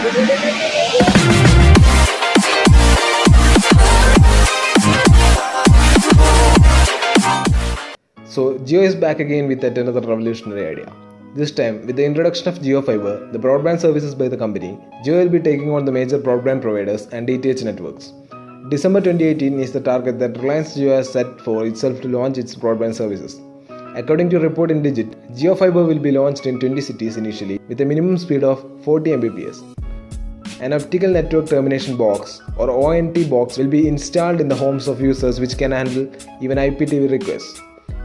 So Jio is back again with yet another revolutionary idea. This time, with the introduction of JioFiber, the broadband services by the company, Jio will be taking on the major broadband providers and DTH networks. December 2018 is the target that Reliance Jio has set for itself to launch its broadband services. According to a report in Digit, JioFiber will be launched in 20 cities initially with a minimum speed of 40 Mbps. An optical network termination box or ONT box will be installed in the homes of users which can handle even IPTV requests.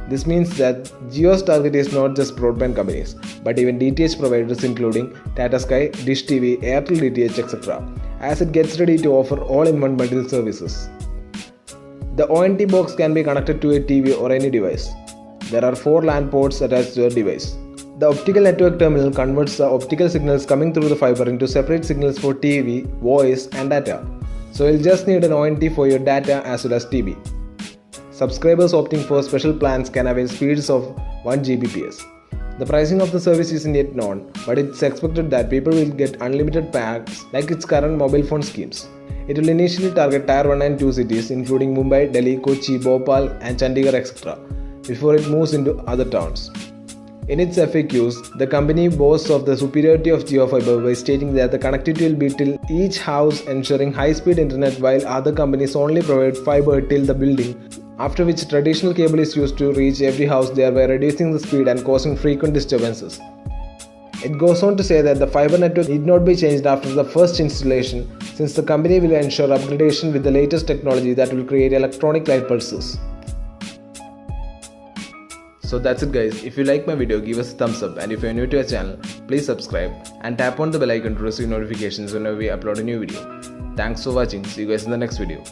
This means that Jio's target is not just broadband companies, but even DTH providers including Tata Sky, Dish TV, Airtel DTH, etc., as it gets ready to offer all-in-one bundle services. The ONT box can be connected to a TV or any device. There are 4 LAN ports attached to the device. The optical network terminal converts the optical signals coming through the fiber into separate signals for TV, voice, and data. So you'll just need an ONT for your data as well as TV. Subscribers opting for special plans can avail speeds of 1 Gbps. The pricing of the service isn't yet known, but it's expected that people will get unlimited packs like its current mobile phone schemes. It will initially target Tier 1 and 2 cities including Mumbai, Delhi, Kochi, Bhopal, and Chandigarh, etc., before it moves into other towns. In its FAQs, the company boasts of the superiority of JioFiber by stating that the connectivity will be till each house, ensuring high-speed internet, while other companies only provide fiber till the building, after which traditional cable is used to reach every house, thereby reducing the speed and causing frequent disturbances. It goes on to say that the fiber network need not be changed after the first installation, since the company will ensure upgradation with the latest technology that will create electronic light pulses. So that's it guys. If you like my video, give us a thumbs up, and if you are new to our channel, please subscribe and tap on the bell icon to receive notifications whenever we upload a new video. Thanks for watching. See you guys in the next video.